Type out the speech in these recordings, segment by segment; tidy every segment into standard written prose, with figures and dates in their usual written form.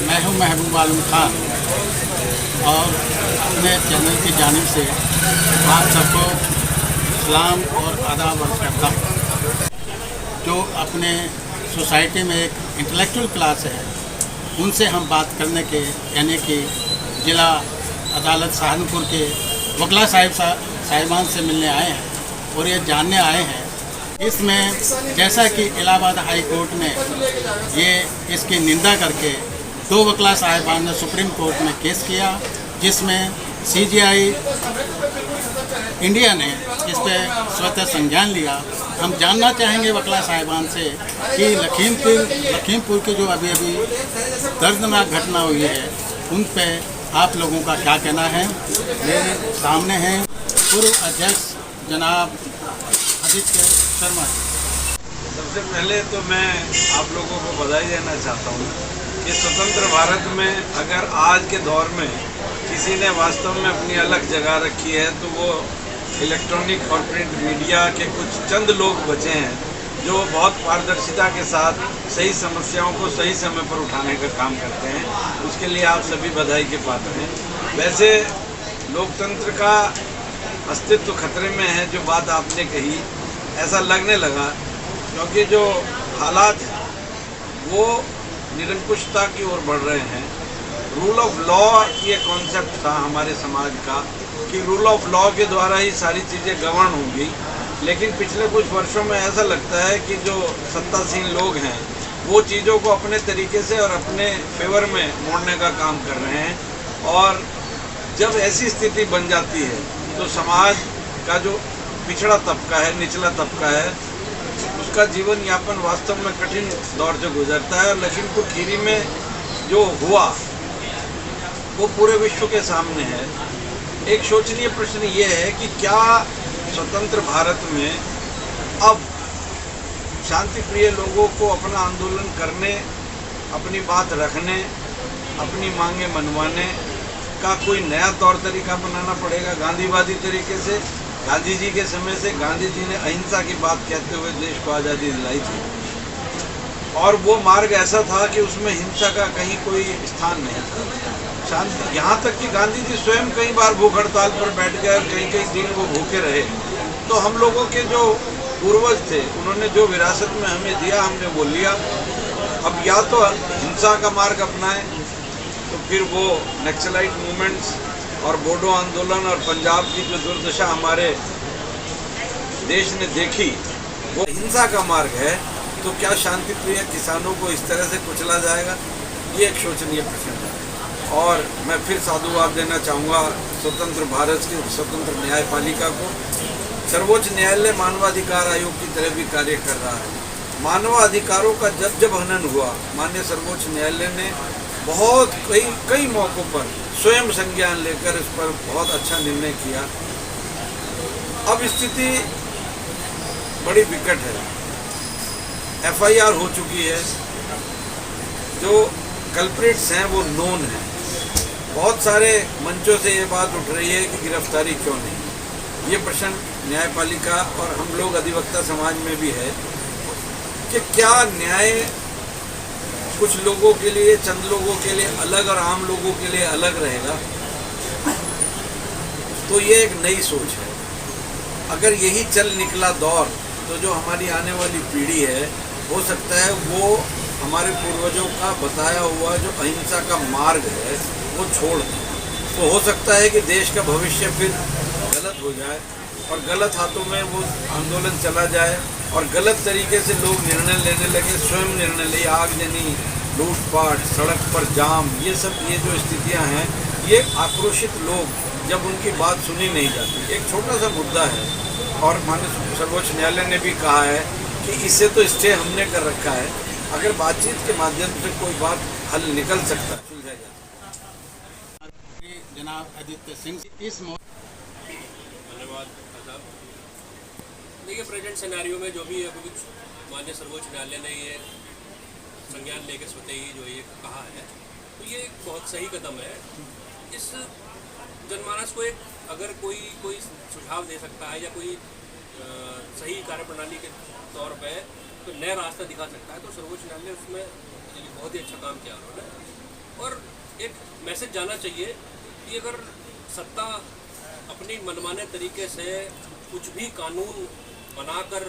मैं हूं महबूब आलम खान और अपने चैनल की जानिब से आप सबको सलाम और आदाब अर्ज़ करता हूँ। जो अपने सोसाइटी में एक इंटेलेक्चुअल क्लास है, उनसे हम बात करने के यानी कि ज़िला अदालत सहारनपुर के वकला साहिबान से मिलने आए हैं और ये जानने आए हैं इसमें जैसा कि इलाहाबाद हाई कोर्ट ने ये इसकी निंदा करके 2 वकला साहिबान ने सुप्रीम कोर्ट में केस किया, जिसमें सीजीआई इंडिया ने इस पर स्वतः संज्ञान लिया। हम जानना चाहेंगे वकला साहिबान से कि लखीमपुर की जो अभी दर्दनाक घटना हुई है उन पे आप लोगों का क्या कहना है। मेरे सामने हैं पूर्व अध्यक्ष जनाब आदित्य शर्मा। सबसे पहले तो मैं आप लोगों को बधाई देना चाहता हूँ कि स्वतंत्र भारत में अगर आज के दौर में किसी ने वास्तव में अपनी अलग जगह रखी है तो वो इलेक्ट्रॉनिक और प्रिंट मीडिया के कुछ चंद लोग बचे हैं जो बहुत पारदर्शिता के साथ सही समस्याओं को सही समय पर उठाने का काम करते हैं। उसके लिए आप सभी बधाई के पात्र हैं। वैसे लोकतंत्र का अस्तित्व खतरे में है, जो बात आपने कही ऐसा लगने लगा, क्योंकि जो हालात हैं वो निरंकुशता की ओर बढ़ रहे हैं। रूल ऑफ लॉ ये कॉन्सेप्ट था हमारे समाज का कि रूल ऑफ लॉ के द्वारा ही सारी चीज़ें गवर्न होंगी, लेकिन पिछले कुछ वर्षों में ऐसा लगता है कि जो सत्तासीन लोग हैं वो चीज़ों को अपने तरीके से और अपने फेवर में मोड़ने का काम कर रहे हैं। और जब ऐसी स्थिति बन जाती है तो समाज का जो पिछड़ा तबका है, निचला तबका है, उसका जीवन यापन वास्तव में कठिन दौर से गुजरता है। और लखीमपुर खीरी में जो हुआ वो पूरे विश्व के सामने है। एक शोचनीय प्रश्न ये है कि क्या स्वतंत्र भारत में अब शांति प्रिय लोगों को अपना आंदोलन करने, अपनी बात रखने, अपनी मांगे मनवाने का कोई नया तौर तरीका बनाना पड़ेगा गांधीवादी तरीके से। गांधी जी के समय से गांधी जी ने अहिंसा की बात कहते हुए देश को आज़ादी दिलाई थी, और वो मार्ग ऐसा था कि उसमें हिंसा का कहीं कोई स्थान नहीं था। शांति, यहाँ तक कि गांधी जी स्वयं कई बार भूख हड़ताल पर बैठ गए, कई दिन वो भूखे रहे। तो हम लोगों के जो पूर्वज थे उन्होंने जो विरासत में हमें दिया हमने वो लिया। अब या तो हिंसा का मार्ग अपनाएं तो फिर वो नक्सलाइट मूवमेंट्स और बोडो आंदोलन और पंजाब की जो दुर्दशा हमारे देश ने देखी वो हिंसा का मार्ग है, तो क्या शांति प्रिय किसानों को इस तरह से कुचला जाएगा? ये एक शोचनीय प्रश्न है। और मैं फिर साधुवाद देना चाहूँगा स्वतंत्र भारत की स्वतंत्र न्यायपालिका को। सर्वोच्च न्यायालय मानवाधिकार आयोग की तरह भी कार्य कर रहा है। मानवाधिकारों का जब हनन हुआ, माननीय सर्वोच्च न्यायालय ने बहुत कई मौक़ों पर स्वयं संज्ञान लेकर इस पर बहुत अच्छा निर्णय किया। अब स्थिति बड़ी विकट है। FIR हो चुकी है, जो कल्प्रिट्स हैं वो नोन हैं। बहुत सारे मंचों से ये बात उठ रही है कि गिरफ्तारी क्यों नहीं। ये प्रश्न न्यायपालिका और हम लोग अधिवक्ता समाज में भी है कि क्या न्याय कुछ लोगों के लिए, चंद लोगों के लिए अलग और आम लोगों के लिए अलग रहेगा? तो ये एक नई सोच है। अगर यही चल निकला दौर तो जो हमारी आने वाली पीढ़ी है हो सकता है वो हमारे पूर्वजों का बताया हुआ जो अहिंसा का मार्ग है वो छोड़ दें। तो हो सकता है कि देश का भविष्य फिर गलत हो जाए और गलत हाथों में वो आंदोलन चला जाए और गलत तरीके से लोग निर्णय लेने लगे, स्वयं निर्णय ले, आगजनी, लूटपाट, सड़क पर जाम, ये जो स्थितियां हैं, ये आक्रोशित लोग जब उनकी बात सुनी नहीं जाती। एक छोटा सा मुद्दा है और माननीय सर्वोच्च न्यायालय ने भी कहा है कि इससे तो स्टे हमने कर रखा है, अगर बातचीत के माध्यम से कोई बात हल निकल सकता है, सुलझा जाए। जनाब आदित्य सिंह इस धन्यवाद। देखिए, प्रेजेंट सिनेरियो में जो भी अभी कुछ माननीय सर्वोच्च न्यायालय ने ये संज्ञान लेकर स्वतः ही जो ये कहा है, तो ये एक बहुत सही कदम है। इस जनमानस को एक अगर कोई सुझाव दे सकता है या कोई सही कार्यप्रणाली के तौर पे तो नया रास्ता दिखा सकता है, तो सर्वोच्च न्यायालय उसमें बहुत ही अच्छा काम किया उन्होंने। और एक मैसेज जाना चाहिए कि अगर सत्ता अपनी मनमाने तरीके से कुछ भी कानून बनाकर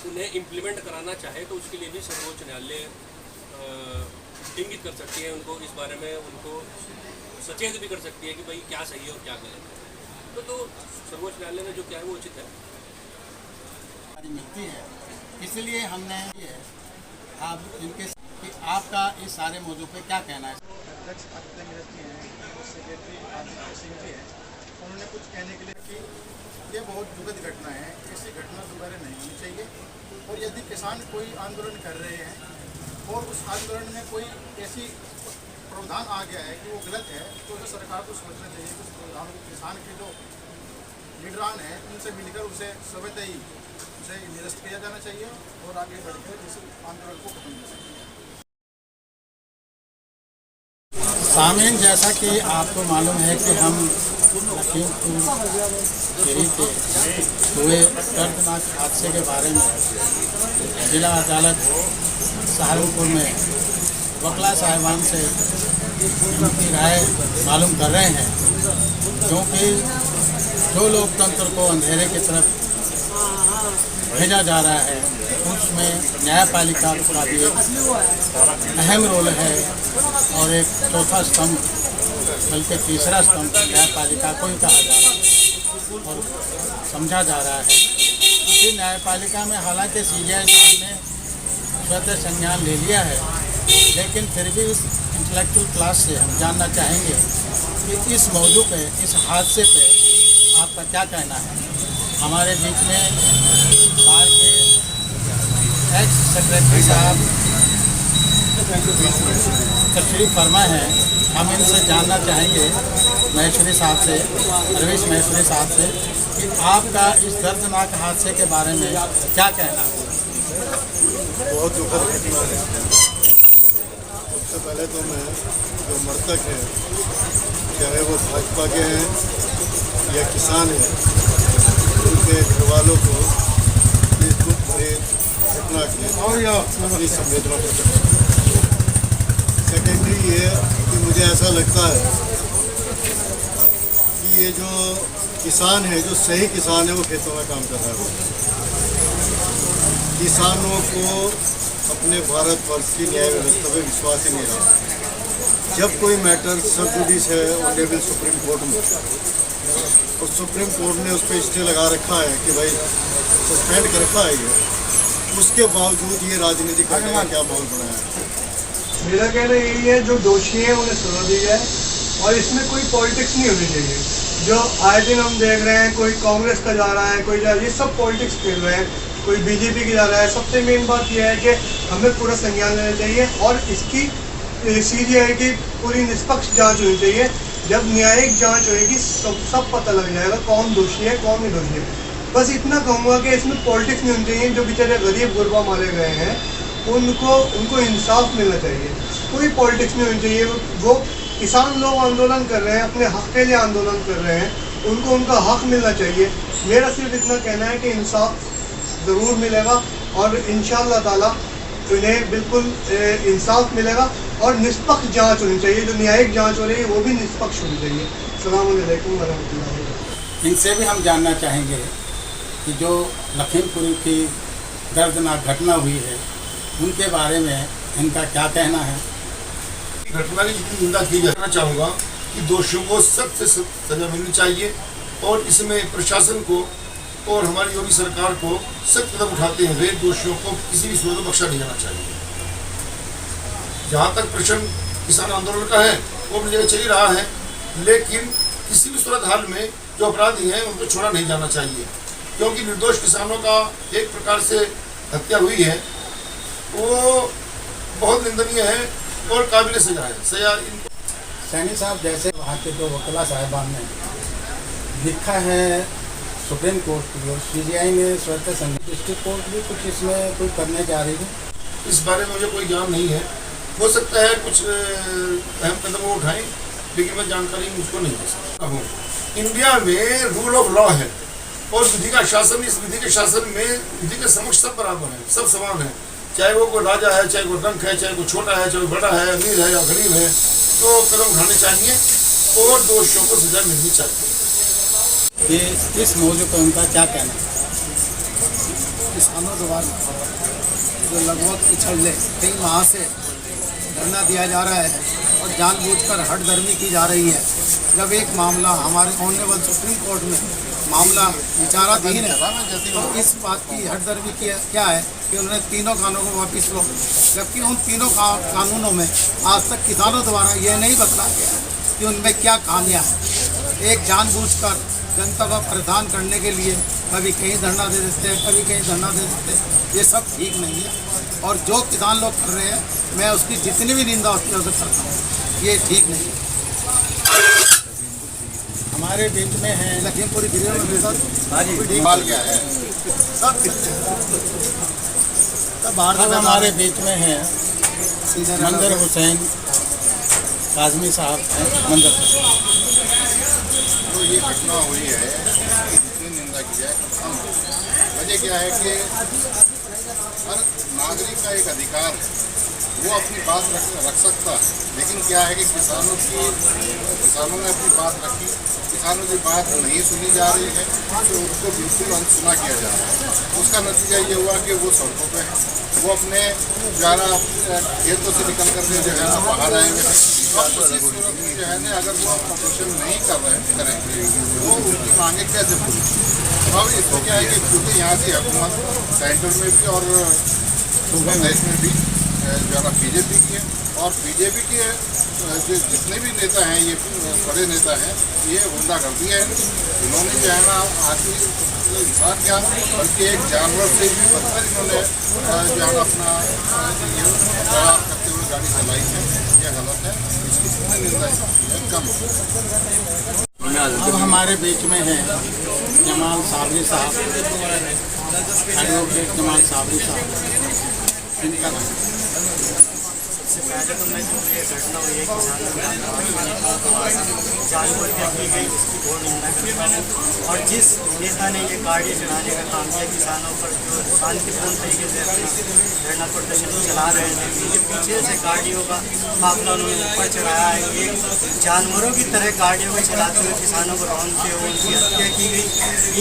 उन्हें इम्प्लीमेंट कराना चाहे तो उसके लिए भी सर्वोच्च न्यायालय इंगित कर सकती है उनको, इस बारे में उनको सचेत भी कर सकती है कि भाई क्या सही है और क्या गलत है। तो सर्वोच्च न्यायालय ने जो किया है वो उचित है। मिलती है, इसलिए हमने ये आप इनके कि आपका इस सारे मौजू पे क्या कहना है। अध्यक्ष आदित्य नीरज जी हैं, सेक्रेटरी आदित्य सिंह जी हैं, उन्होंने कुछ कहने के लिए कि ये बहुत दुखद घटना है, ऐसी घटना दोबारा नहीं होनी चाहिए। और यदि किसान कोई आंदोलन कर रहे हैं और उस आंदोलन में कोई ऐसी प्रावधान आ गया है कि वो गलत है, तो उसे सरकार को सोचना चाहिए कि उस प्रावधान को किसान के जो लीडरान हैं उनसे मिलकर उसे स्वतः ही उसे निरस्त किया जाना चाहिए और आगे बढ़कर इस आंदोलन को खत्म किया जाए। सामीन, जैसा कि आपको मालूम है कि हम लखीमपुर खीरी के हुए दर्दनाक हादसे के बारे में जिला अदालत सहारनपुर में वकला साहिबान से उनकी राय मालूम कर रहे हैं, क्योंकि जो लोकतंत्र को अंधेरे की तरफ भेजा जा रहा है उसमें न्यायपालिका का भी एक अहम रोल है और एक चौथा स्तंभ बल्कि तीसरा स्तंभ न्यायपालिका को ही कहा जा रहा है और समझा जा रहा है। इसी न्यायपालिका में हालांकि CBI साहब ने स्वतः संज्ञान ले लिया है, लेकिन फिर भी इस इंटेलेक्चुअल क्लास से हम जानना चाहेंगे कि इस मौजू पे, इस हादसे पे आपका क्या कहना है। हमारे बीच में बार के एक्स सेक्रेटरी साहब तशरीफ फरमा है, हम इनसे जानना चाहेंगे महेश्वरी साहब से, रवीश महेश्वरी साहब से, कि आपका इस दर्दनाक हादसे के बारे में क्या कहना है। बहुत दुखद घटना है। सबसे पहले तो मैं जो मृतक हैं, चाहे वो भाजपा के हैं या किसान हैं, उनके घर वालों को इस दुख भरे घटना की अपनी संवेदना प्रकट करता हूं। सेकेंडरी ये कि मुझे ऐसा लगता है कि ये जो किसान है, जो सही किसान है, वो खेतों में काम कर रहा है। किसानों को अपने भारतवर्ष की न्याय व्यवस्था में विश्वास ही नहीं रहा। जब कोई मैटर सब जुडिस है ऑनरेबल सुप्रीम कोर्ट में, और सुप्रीम कोर्ट ने उस पर स्टे लगा रखा है कि भाई सस्पेंड कर रखा है ये, उसके बावजूद ये राजनीति करने का क्या माहौल बनाया है। मेरा कहना यही है, जो दोषी हैं उन्हें सजा दी जाए और इसमें कोई पॉलिटिक्स नहीं होनी चाहिए। जो आए दिन हम देख रहे हैं, कोई कांग्रेस का जा रहा है, कोई जा, ये सब पॉलिटिक्स खेल रहे हैं, कोई बीजेपी की जा रहा है। सबसे मेन बात यह है कि हमें पूरा संज्ञान लेना चाहिए और इसकी CBI की पूरी निष्पक्ष जांच होनी चाहिए। जब न्यायिक जांच होगी सब पता लग जाएगा कौन दोषी है कौन नहीं दोषी है। बस इतना कहूँगा कि इसमें पॉलिटिक्स नहीं होनी चाहिए। जो बेचारे गरीब गुरबा मारे गए हैं उनको इंसाफ मिलना चाहिए, कोई पॉलिटिक्स नहीं होनी चाहिए। वो किसान लोग आंदोलन कर रहे हैं, अपने हक के लिए आंदोलन कर रहे हैं, उनको उनका हक मिलना चाहिए। मेरा सिर्फ इतना कहना है कि इंसाफ ज़रूर मिलेगा और इंशाअल्लाह ताला उन्हें बिल्कुल इंसाफ मिलेगा और निष्पक्ष जांच होनी चाहिए। जो न्यायिक जांच हो रही है वो भी निष्पक्ष होनी चाहिए। अस्सलाम वालेकुम वरहमतुल्लाह। इनसे भी हम जानना चाहेंगे कि जो लखीमपुर की दर्दनाक घटना हुई है उनके बारे में इनका क्या कहना है। घटना की निंदा की जाना चाहूँगा कि दोषियों को सख्त से सख्त सजा मिलनी चाहिए और इसमें प्रशासन को और हमारी योगी सरकार को सख्त कदम उठाते हुए दोषियों को किसी भी सूरत में बख्शा नहीं जाना चाहिए। जहाँ तक प्रश्न किसान आंदोलन का है वो अपनी जगह चल ही रहा है, लेकिन किसी भी सूरत हाल में जो अपराधी हैं उनको छोड़ा नहीं जाना चाहिए, क्योंकि निर्दोष किसानों का एक प्रकार से हत्या हुई है, वो बहुत निंदनीय है और काबिल सजा है। सजा इनको सैनी साहब, जैसे वहाँ के जो वकला साहिबान ने लिखा है सुप्रीम कोर्ट की और CBI ने स्वतः संज्ञान, डिस्ट्रिक्ट कोर्ट भी कुछ इसमें कोई करने जा रही है। इस बारे में मुझे कोई ज्ञान नहीं है, हो सकता है कुछ अहम कदम वो उठाएं, लेकिन मैं जानकारी मुझको नहीं दे सकता हूँ। इंडिया में रूल ऑफ लॉ है और विधि का शासन, इस विधि के शासन में विधि के समक्ष सब बराबर है, सब समान है। चाहे वो कोई राजा है, चाहे कोई डंक है, चाहे कोई छोटा है, चाहे बड़ा है, अमीर है या गरीब है, तो कदम उठाने चाहिए और दोषियों को सजा मिलनी चाहिए। ये इस मौजूद पर उनका क्या कहना है? किसानों द्वारा जो लगभग पिछले कई माह से धरना दिया जा रहा है और जानबूझकर हठधर्मी की जा रही है। जब एक मामला हमारे ऑनरेबल सुप्रीम कोर्ट में मामला विचाराधीन है तो इस बात की हठधर्मी की क्या है कि उन्होंने तीनों कानूनों को वापस लो, जबकि उन तीनों कानूनों में आज तक किसानों द्वारा यह नहीं बताया गया कि उनमें क्या खामियां हैं। एक जानबूझकर जनता को परेशान करने के लिए कभी कहीं धरना दे देते हैं, कभी कहीं धरना दे देते हैं। ये सब ठीक नहीं है और जो किसान लोग कर रहे हैं मैं उसकी जितनी भी निंदा उसकी वजह से करता हूँ, ये ठीक नहीं है। हमारे बीच में है लखीमपुर जिले में माल क्या है सब बाहर अब हमारे बीच में है सीधे मंजर हुसैन काजमी साहब हैं मंजर हुसैन। तो ये घटना हुई है, जितनी निंदा की जाए कम है। वजह क्या है कि हर नागरिक का एक अधिकार है, वो अपनी बात रख सकता है, लेकिन क्या है कि किसानों ने अपनी बात रखी, किसानों की बात नहीं सुनी जा रही है तो उसको बिल्कुल अनसुना किया जा रहा है। उसका नतीजा ये हुआ कि वो सड़कों पे है, वो अपने जाना खेतों से निकल कर जो है ना बाहर आए हुए हैं। जो है ना अगर वो प्रदर्शन नहीं करेंगे वो उनकी मांगे कैसे पूरी? तो अब इसमें क्या है कि क्योंकि यहाँ की हुकूमत सेंटर में भी और देश में भी जो है ना बीजेपी की है और बीजेपी के जो जितने भी नेता हैं, ये बड़े नेता हैं, ये गुंडागर्दी है। इन्होंने जो है ना आदमी इंसान क्या बल्कि एक जानवर से भी बदतर इन्होंने जो है ना अपना व्यवहार करते हुए गाड़ी चलाई है, यह गलत है। इसकी पूरी निंदा कम है। अब हमारे बीच में है जमाल साबरी साहब, एडवोकेट जमाल साबरी साहब। इनका नाम सबसे पहले तो मैं जो ये घटना हुई है किसानों में जानबूझ के की गई उसकी बहुत निंदा करता हूँ। और जिस नेता ने ये गाड़ी चलाने का काम किया किसानों पर, जो शांतिपूर्ण तरीके से अपना धरना प्रदर्शन चला रहे थे, उनके पीछे से गाड़ियों का काफिला उन्होंने ऊपर चढ़ाया है। ये जानवरों की तरह गाड़ियों को चलाते हुए किसानों को रौंदते हुए उनकी हत्या की गई।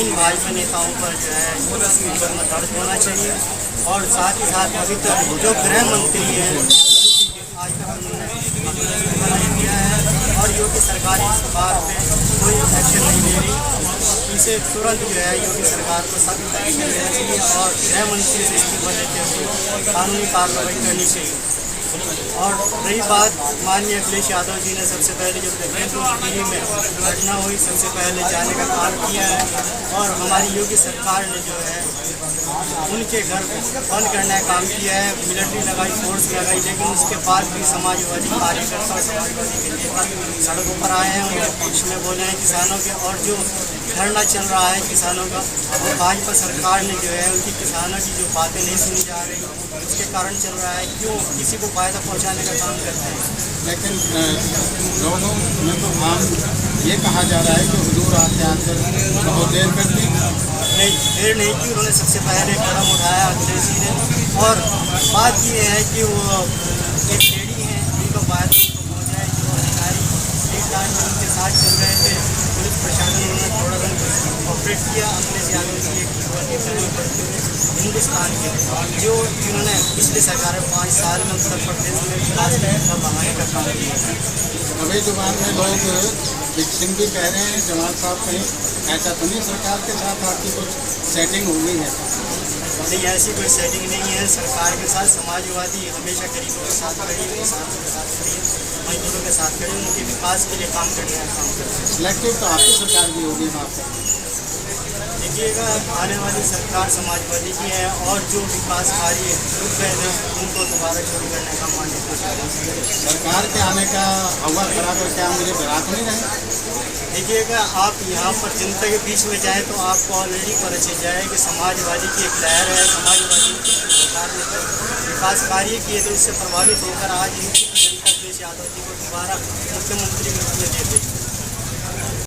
इन भाजपा नेताओं पर जो है इसकी मुकदमा दर्ज होना चाहिए। और साथ ही साथ अभी तक जो गृह मंत्री हैं आज तक उन्होंने किया है और योगी सरकार इस बात पे कोई एक्शन नहीं ले रही। इसे तुरंत जो है योगी सरकार को सख्त एक्शन लेना चाहिए और गृह मंत्री से इसकी वजह से कानूनी कार्रवाई करनी चाहिए। और रही बात माननीय अखिलेश यादव जी ने सबसे पहले जब लखीमपुर खीरी में घटना हुई सबसे पहले जाने का काम किया है और हमारी योगी सरकार ने जो है उनके घर बंद करने का काम किया है, मिलिट्री लगाई, फोर्स लगाई, लेकिन उसके बाद भी समाजवादी कार्यकर्ता और समाजवादी के नेता सड़कों पर आए हैं, उनके पक्ष में बोले हैं किसानों के। और जो धरना चल रहा है किसानों का, वो भाजपा सरकार ने जो है उनकी किसानों की जो बातें नहीं सुनी जा रही उसके कारण चल रहा है। क्यों किसी को फ़ायदा पहुंचाने का काम करते हैं। लेकिन लोगों में तो आम ये कहा जा रहा है कि हुजूर आते आते बहुत देर कर दी। नहीं, देर नहीं की, उन्होंने सबसे पहले कदम उठाया अखिलेश जी ने। और बात ये है कि वो एक लेडी हैं उनका फायदा उनको पहुँचा है। जो अधिकारी एक लाइन में उनके साथ चल रहे थे, पुलिस प्रशासन ने थोड़ा सा ऑपरेट किया। अखिलेश यादव जी एक करते हुए हिंदुस्तान के जिन्होंने पिछली सरकार 5 साल में उत्तर प्रदेश में विकास का बढ़ाने का काम किया है। अभी जुबान में लोग विक्टिम भी कह रहे हैं जमाल साहब कहीं ऐसा तो नहीं सरकार के साथ आपकी कुछ सेटिंग हो गई है? नहीं, ऐसी कोई सेटिंग नहीं है। सरकार के साथ समाजवादी हमेशा गरीबों के साथ खड़ी है, किसानों के साथ खड़ी है, मजदूरों के साथ खड़ी है, उनके विकास के लिए काम करने का काम करते हैं। सिलेक्टिव तो आपकी सरकार की होगी वहाँ पर। देखिएगा आने वाली सरकार समाजवादी की है और जो विकास कार्य रुक गए थे उनको दोबारा शुरू करने का मानने की सरकार के आने का हवा खड़ा कर क्या मुझे बरात नहीं रहे? देखिएगा आप यहाँ पर जनता के बीच में जाएँ तो आपको ऑलरेडी पता चल जाए कि समाजवादी की एक लहर है। समाजवादी सरकार ने विकास कार्य किए तो इससे प्रभावित होकर आज जनता अखिलेश यादव जी को दोबारा मुख्यमंत्री के रूप में देते।